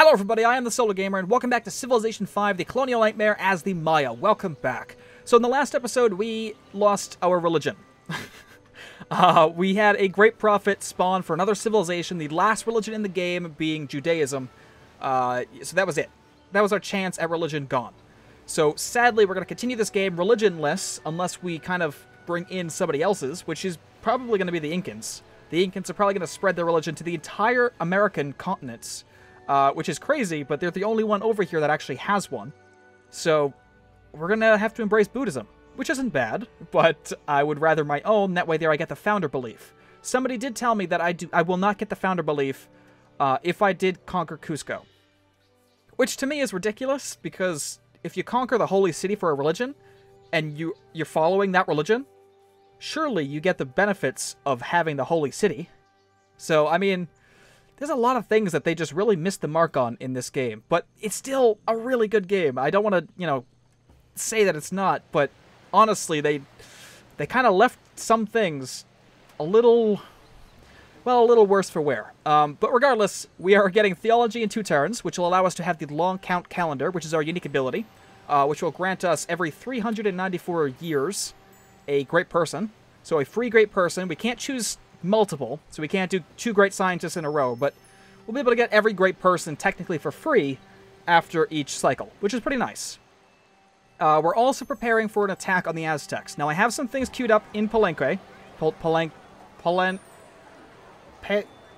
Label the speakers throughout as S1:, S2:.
S1: Hello everybody, I am the Solar Gamer, and welcome back to Civilization V, the Colonial Nightmare as the Maya. Welcome back. So in the last episode, we lost our religion. We had a great prophet spawn for another civilization, the last religion in the game being Judaism. So that was it. That was our chance at religion gone. So sadly, we're going to continue this game religionless, unless we kind of bring in somebody else's, which is probably going to be the Incans. The Incans are probably going to spread their religion to the entire American continents. Which is crazy, but they're the only one over here that actually has one. So we're gonna have to embrace Buddhism, which isn't bad, but I would rather my own. That way there I get the founder belief. Somebody did tell me that I will not get the founder belief if I did conquer Cusco. Which to me is ridiculous, because if you conquer the holy city for a religion, and you're following that religion, surely you get the benefits of having the holy city. So, I mean, there's a lot of things that they just really missed the mark on in this game, but it's still a really good game. I don't want to, say that it's not, but honestly, they kind of left some things a little worse for wear. But regardless, we are getting Theology in 2 turns, which will allow us to have the Long Count Calendar, which is our unique ability, which will grant us every 394 years a Great Person. So a free Great Person. We can't choose multiple, so we can't do 2 great scientists in a row, but we'll be able to get every great person technically for free after each cycle, which is pretty nice. We're also preparing for an attack on the Aztecs. Now, I have some things queued up in Palenque.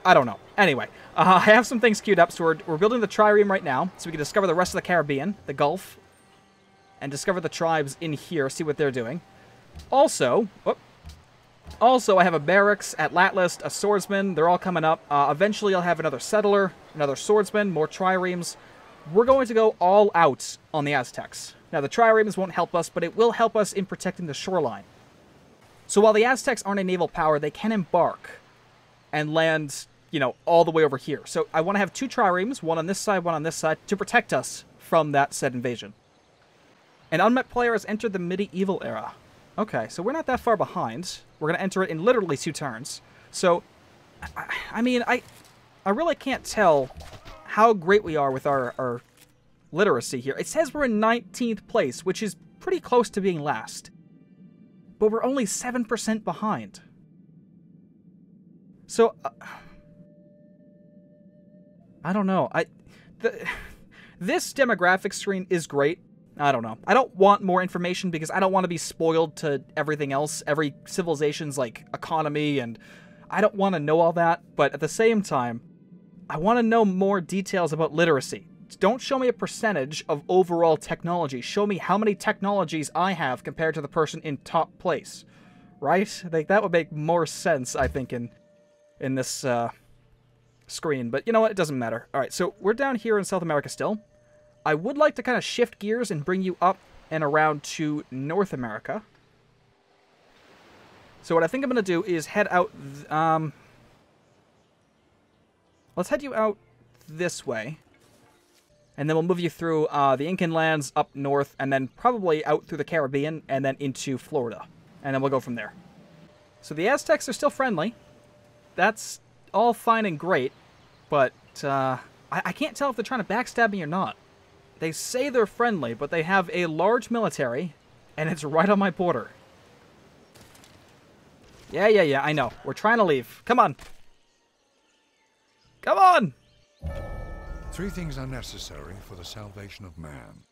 S1: I don't know. Anyway, I have some things queued up, so we're building the trireme right now, so we can discover the rest of the Caribbean, the Gulf, and discover the tribes in here, see what they're doing. Also, I have a barracks at Latlist, a swordsman. They're all coming up. Eventually, I'll have another settler, another swordsman, more triremes. We're going to go all out on the Aztecs. Now, the triremes won't help us, but it will help us in protecting the shoreline. So while the Aztecs aren't a naval power, they can embark and land, all the way over here. So I want to have 2 triremes, one on this side, one on this side, to protect us from that said invasion. An unmet player has entered the medieval era. Okay, so we're not that far behind. We're going to enter it in literally 2 turns. So, I mean, I really can't tell how great we are with our literacy here. It says we're in 19th place, which is pretty close to being last. But we're only 7% behind. So, I don't know. This demographic screen is great. I don't know. I don't want more information because I don't want to be spoiled to everything else, every civilization's, economy, and I don't want to know all that, but at the same time, I want to know more details about literacy. Don't show me a percentage of overall technology. Show me how many technologies I have compared to the person in top place, right? That would make more sense, I think, in this screen, but you know what? It doesn't matter. All right, so we're down here in South America still. I would like to kind of shift gears and bring you up and around to North America. So what I think I'm going to do is head out... let's head you out this way. And then we'll move you through the Incan lands up north, and then probably out through the Caribbean, and then into Florida. And then we'll go from there. So the Aztecs are still friendly. That's all fine and great, but I can't tell if they're trying to backstab me or not. They say they're friendly, but they have a large military, and it's right on my border. Yeah, I know. We're trying to leave. Come on. Come on!
S2: 3 things are necessary for the salvation of man.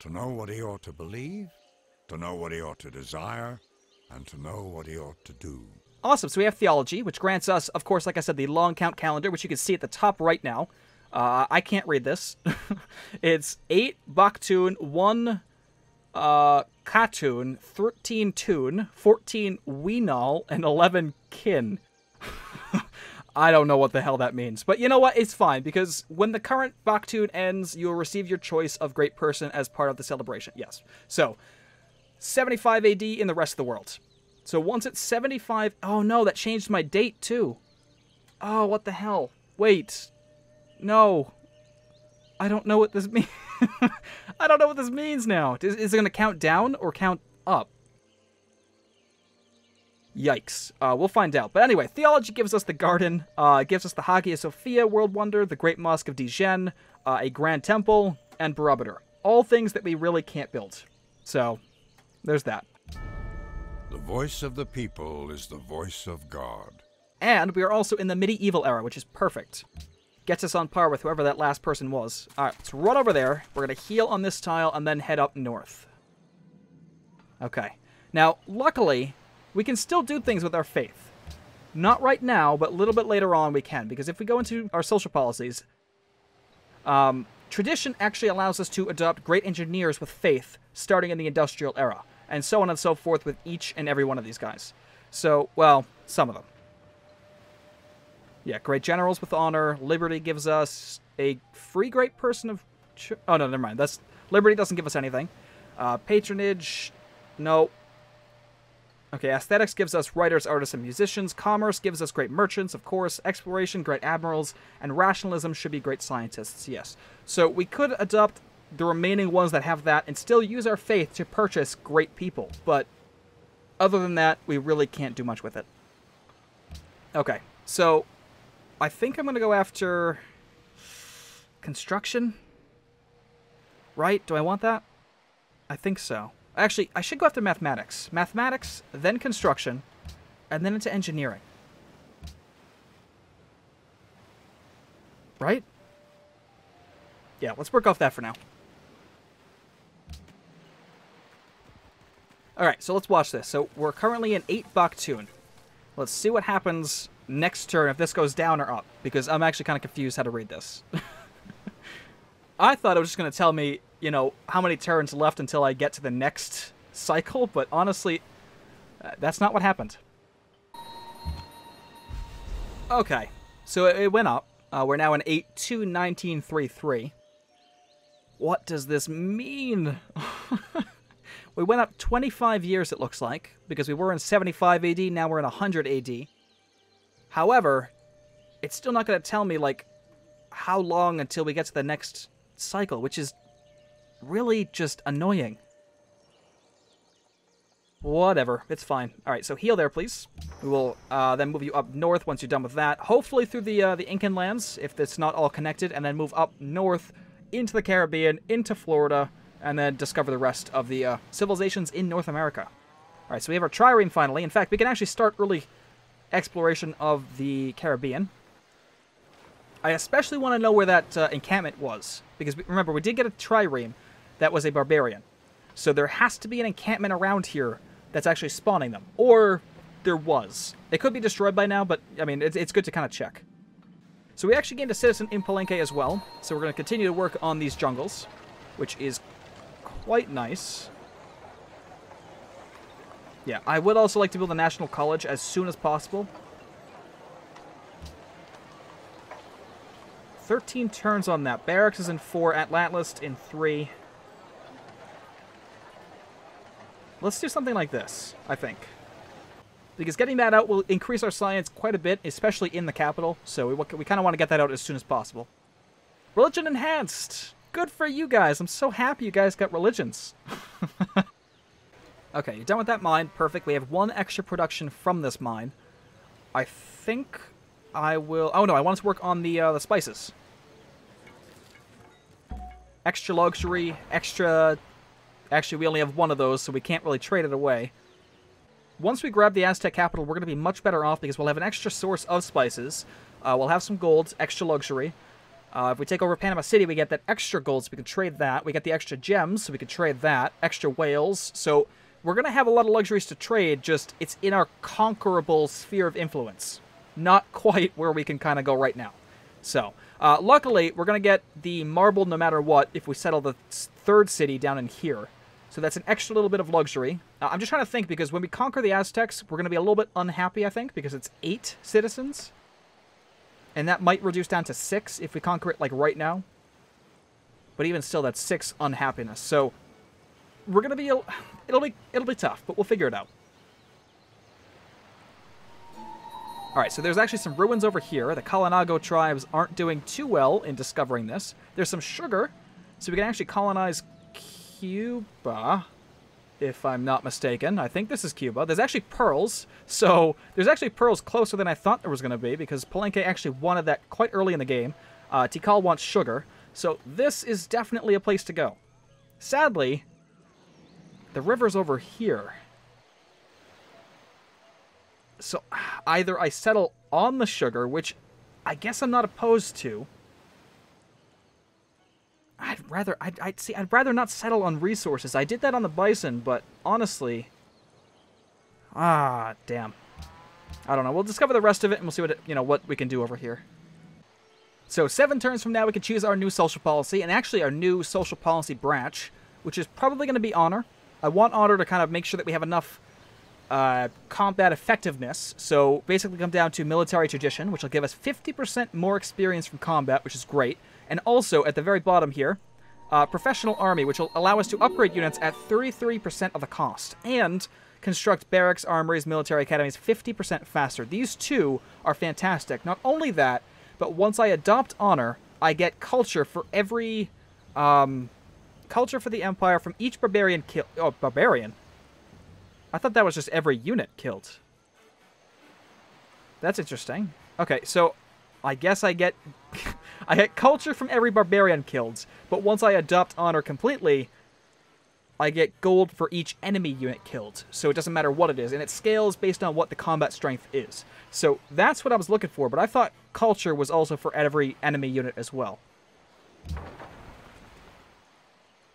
S2: To know what he ought to believe, to know what he ought to desire, and to know what he ought to do.
S1: Awesome. So we have Theology, which grants us, of course, like I said, the Long Count Calendar, which you can see at the top right now. I can't read this. It's 8 Baktun, 1 Katun, 13 Tun, 14 Winal, and 11 Kin. I don't know what the hell that means. But you know what? It's fine, because when the current Baktun ends, you'll receive your choice of Great Person as part of the celebration. Yes. So, 75 AD in the rest of the world. So once it's 75... Oh no, that changed my date too. Oh, what the hell? Wait... No. I don't know what this means. I don't know what this means now. Is it going to count down or count up? Yikes. We'll find out. But anyway, theology gives us the garden, it gives us the Hagia Sophia world wonder, the Great Mosque of Dijon, a grand temple, and barometer. All things that we really can't build. So, there's that.
S2: The voice of the people is the voice of God.
S1: And we are also in the medieval era, which is perfect. Gets us on par with whoever that last person was. Alright, let's run over there. We're going to heal on this tile and then head up north. Okay. Now, luckily, we can still do things with our faith. Not right now, but a little bit later on we can. Because if we go into our social policies, tradition actually allows us to adopt great engineers with faith starting in the industrial era. And so on and so forth with each and every one of these guys. So, well, some of them. Yeah, great generals with honor. Liberty gives us a free great person of... Oh, no, never mind. Liberty doesn't give us anything. Patronage, no. Okay, aesthetics gives us writers, artists, and musicians. Commerce gives us great merchants, of course. Exploration, great admirals. And rationalism should be great scientists, yes. So we could adopt the remaining ones that have that and still use our faith to purchase great people. But other than that, we really can't do much with it. Okay, so I think I'm going to go after construction. Right? Do I want that? I think so. Actually, I should go after mathematics. Mathematics, then construction, and then into engineering. Right? Yeah, let's work off that for now. Alright, so let's watch this. So we're currently in 8 Baktun. Let's see what happens next turn if this goes down or up, because I'm actually kind of confused how to read this. I thought it was just going to tell me, you know, how many turns left until I get to the next cycle, but honestly, that's not what happened. Okay, so it went up. We're now in 8-2-1933. What does this mean? We went up 25 years, it looks like, because we were in 75 AD, now we're in 100 AD. However, it's still not going to tell me, like, how long until we get to the next cycle, which is really just annoying. Whatever, it's fine. Alright, so heal there, please. We will then move you up north once you're done with that. Hopefully through the Incan lands, if it's not all connected, and then move up north into the Caribbean, into Florida, and then discover the rest of the civilizations in North America. Alright, so we have our trireme finally. In fact, we can actually start early exploration of the Caribbean. I especially want to know where that encampment was, because remember, we did get a trireme that was a barbarian. So there has to be an encampment around here that's actually spawning them. Or there was. It could be destroyed by now, but, I mean, it's good to kind of check. So we actually gained a citizen in Palenque as well. So we're going to continue to work on these jungles, which is quite nice. Yeah, I would also like to build a national college as soon as possible. 13 turns on that. Barracks is in 4, Atlatist in 3. Let's do something like this, I think. Because getting that out will increase our science quite a bit, especially in the capital. So we kind of want to get that out as soon as possible. Religion enhanced! Good for you guys. I'm so happy you guys got religions. Okay, you're done with that mine. Perfect. We have 1 extra production from this mine. I think I will... Oh, no, I want to work on the spices. Extra luxury, extra... Actually, we only have 1 of those, so we can't really trade it away. Once we grab the Aztec capital, we're going to be much better off because we'll have an extra source of spices. We'll have some gold, extra luxury. If we take over Panama City, we get that extra gold, so we can trade that. We get the extra gems, so we can trade that. Extra whales. So we're going to have a lot of luxuries to trade, just it's in our conquerable sphere of influence. Not quite where we can kind of go right now. So, luckily, we're going to get the marble no matter what if we settle the 3rd city down in here. So that's an extra little bit of luxury. I'm just trying to think, because when we conquer the Aztecs, we're going to be a little bit unhappy, I think, because it's 8 citizens. And that might reduce down to 6 if we conquer it, like, right now. But even still, that's 6 unhappiness. So, we're going to be... It'll be tough, but we'll figure it out. Alright, so there's actually some ruins over here. The Colonial tribes aren't doing too well in discovering this. There's some sugar, so we can actually colonize Cuba. if I'm not mistaken. I think this is Cuba. There's actually pearls, so there's actually pearls closer than I thought there was going to be, because Palenque actually wanted that quite early in the game. Tikal wants sugar, so this is definitely a place to go. Sadly, the river's over here. So either I settle on the sugar, which I guess I'm not opposed to. I'd rather not settle on resources. I did that on the bison, but honestly, damn. I don't know. We'll discover the rest of it, and we'll see what we can do over here. So 7 turns from now, we can choose our new social policy, and actually our new social policy branch, which is probably going to be honor. I want honor to kind of make sure that we have enough combat effectiveness. So basically come down to military tradition, which will give us 50% more experience from combat, which is great. And also, at the very bottom here, professional army, which will allow us to upgrade units at 33% of the cost. And construct barracks, armories, military academies 50% faster. These two are fantastic. Not only that, but once I adopt honor, I get culture for every... culture for the Empire from each barbarian kill... Oh, barbarian? I thought that was just every unit killed. That's interesting. Okay, so I guess I get... I get culture from every barbarian killed, but once I adopt honor completely, I get gold for each enemy unit killed. So it doesn't matter what it is, and it scales based on what the combat strength is. So that's what I was looking for, but I thought culture was also for every enemy unit as well.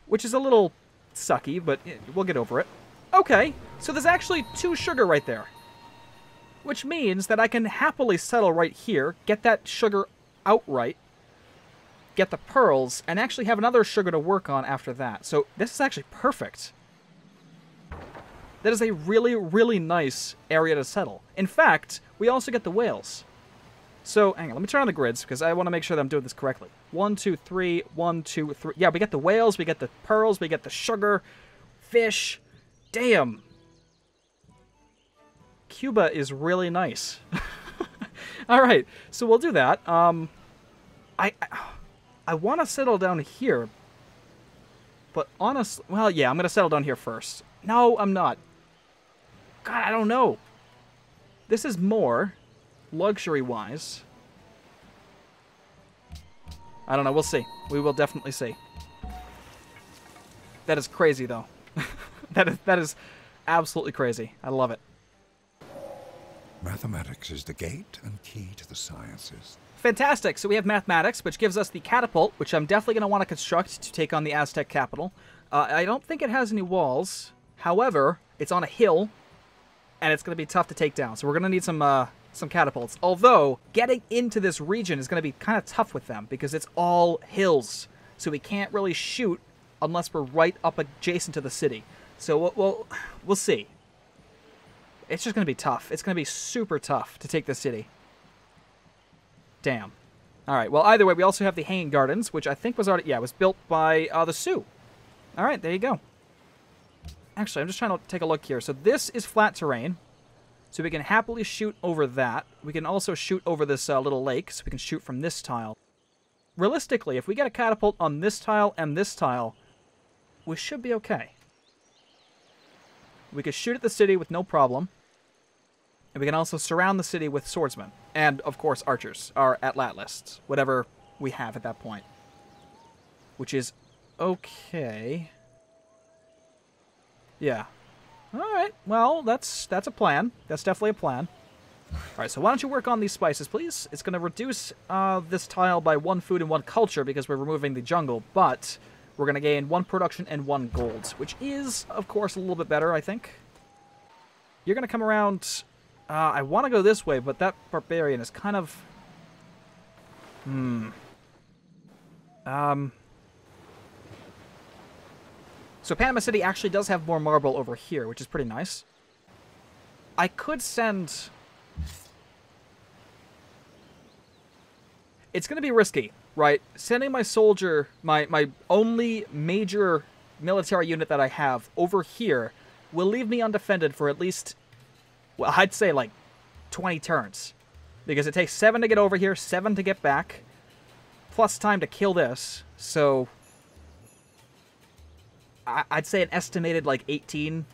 S1: Which is a little sucky, but we'll get over it. Okay, so there's actually 2 sugar right there. Which means that I can happily settle right here, get that sugar outright, get the pearls, and actually have another sugar to work on after that. So this is actually perfect. That is a really, really nice area to settle. In fact, we also get the whales. So, hang on, let me turn on the grids, because I want to make sure that I'm doing this correctly. 1, 2, 3, 1, 2, 3. Yeah, we get the whales, we get the pearls, we get the sugar, fish. Damn. Cuba is really nice. Alright, so we'll do that. I want to settle down here. But honestly, well, yeah, I'm going to settle down here first. No, I'm not. God, I don't know. This is more luxury-wise. I don't know, we'll see. We will definitely see. That is crazy, though. That is absolutely crazy. I love it.
S2: Mathematics is the gate and key to the sciences.
S1: Fantastic. So we have mathematics, which gives us the catapult, which I'm definitely going to want to construct to take on the Aztec capital. I don't think it has any walls. However, it's on a hill, and it's going to be tough to take down. So we're going to need some catapults. Although, getting into this region is going to be kind of tough with them, because it's all hills. So we can't really shoot unless we're right up adjacent to the city. So we'll see. It's just going to be tough. It's going to be super tough to take the city. Damn. Alright, well, either way, we also have the Hanging Gardens, which I think was already... Yeah, it was built by the Sioux. Alright, there you go. Actually, I'm just trying to take a look here. So this is flat terrain. So we can happily shoot over that. We can also shoot over this little lake, so we can shoot from this tile. Realistically, if we get a catapult on this tile and this tile, we should be okay. We could shoot at the city with no problem. And we can also surround the city with swordsmen. And, of course, archers, or atlatlists. Whatever we have at that point. Which is okay. Yeah. Alright, well, that's a plan. That's definitely a plan. Alright, so why don't you work on these spices, please? It's going to reduce this tile by 1 food and 1 culture because we're removing the jungle, but we're going to gain 1 production and 1 gold, which is, of course, a little bit better, I think. You're going to come around... I want to go this way, but that barbarian is kind of... So Panama City actually does have more marble over here, which is pretty nice. I could send... It's going to be risky, right? Sending my soldier, my only major military unit that I have over here will leave me undefended for at least... Well, I'd say like 20 turns. Because it takes 7 to get over here, 7 to get back, plus time to kill this. So I'd say an estimated, like, 18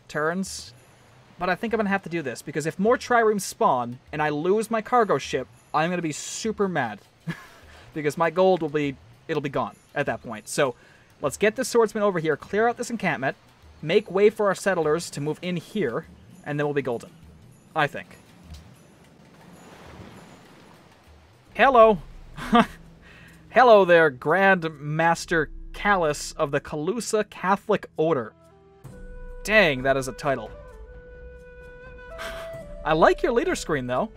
S1: turns. But I think I'm going to have to do this, because if more triremes spawn, and I lose my cargo ship, I'm going to be super mad. Because my gold will be... it'll be gone at that point. So, let's get this swordsman over here, clear out this encampment, make way for our settlers to move in here, and then we'll be golden. I think. Hello. Hello there, Grand Master Callus of the Calusa Catholic Order. Dang, that is a title. I like your leader screen, though.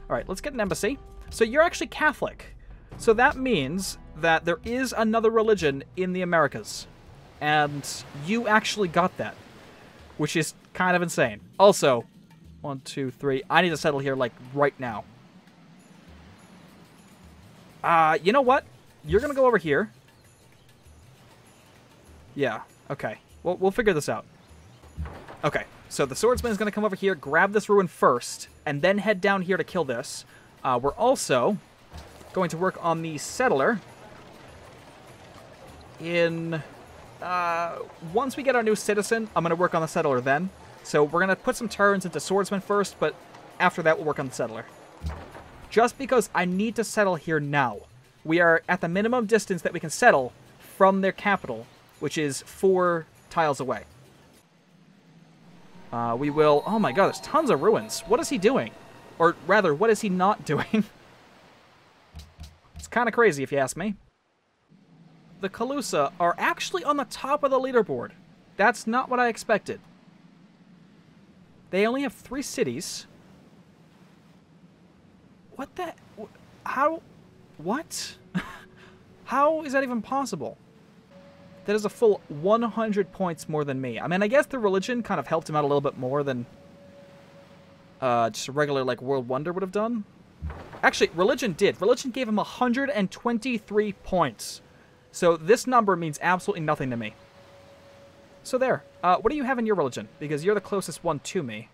S1: Alright, let's get an embassy. So you're actually Catholic. So that means that there is another religion in the Americas. And you actually got that. Which is kind of insane. Also, 1, 2, 3. I need to settle here, like, right now. You know what? You're gonna go over here. Yeah, okay. We'll figure this out. Okay, so the swordsman is gonna come over here, grab this ruin first, and then head down here to kill this. We're also going to work on the settler in... once we get our new citizen, I'm gonna work on the settler then. So we're gonna put some turns into swordsman first, but after that we'll work on the settler. Just because I need to settle here now. We are at the minimum distance that we can settle from their capital, which is 4 tiles away. We will... oh my god, there's tons of ruins. What is he doing? Or rather, what is he not doing? It's kind of crazy if you ask me. The Calusa are actually on the top of the leaderboard. That's not what I expected. They only have 3 cities. What the... how... what? How is that even possible? That is a full 100 points more than me. I mean, I guess the religion kind of helped him out a little bit more than just a regular, like, World Wonder would have done. Actually, religion did. Religion gave him 123 points. So this number means absolutely nothing to me. So there. What do you have in your religion? Because you're the closest one to me.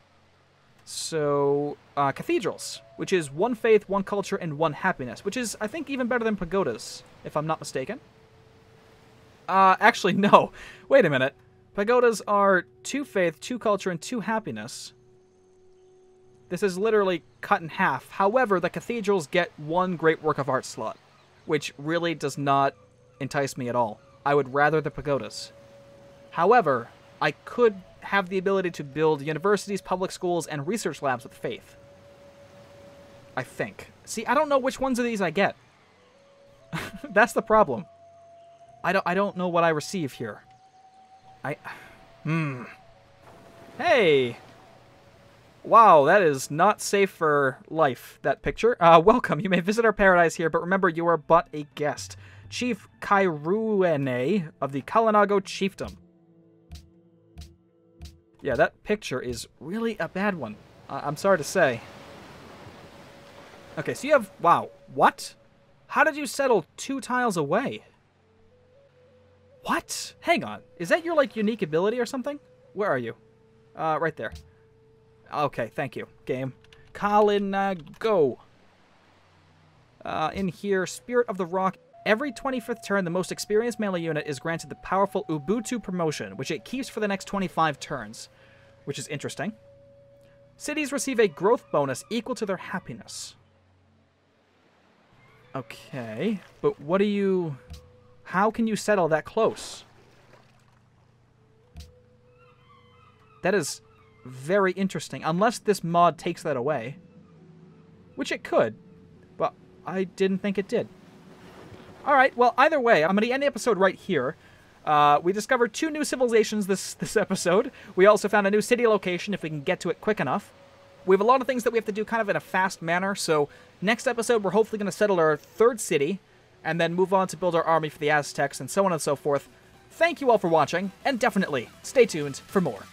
S1: So, cathedrals, which is 1 faith, 1 culture, and 1 happiness, which is, I think, even better than pagodas, if I'm not mistaken. Actually, no. Wait a minute. Pagodas are 2 faith, 2 culture, and 2 happiness. This is literally cut in half. However, the cathedrals get 1 great work of art slot, which really does not entice me at all. I would rather the pagodas. However, I could have the ability to build universities, public schools, and research labs with faith. I think. See, I don't know which ones of these I get. That's the problem. I don't know what I receive here. Hey! Wow, that is not safe for life, that picture. Welcome, you may visit our paradise here, but remember, you are but a guest. Chief Kairuene of the Colonial Chiefdom. Yeah, that picture is really a bad one. I'm sorry to say. Okay, so you have... wow, what? How did you settle 2 tiles away? What? Hang on. Is that your, like, unique ability or something? Where are you? Right there. Okay, thank you, game. Colin, go. In here, Spirit of the Rock. Every 25th turn, the most experienced melee unit is granted the powerful Ubuntu promotion, which it keeps for the next 25 turns, which is interesting. Cities receive a growth bonus equal to their happiness. Okay, but what do you... how can you settle that close? That is very interesting, unless this mod takes that away. Which it could, but I didn't think it did. Alright, well, either way, I'm going to end the episode right here. We discovered 2 new civilizations this episode. We also found a new city location, if we can get to it quick enough. We have a lot of things that we have to do kind of in a fast manner, so next episode we're hopefully going to settle our 3rd city, and then move on to build our army for the Aztecs, and so on and so forth. Thank you all for watching, and definitely stay tuned for more.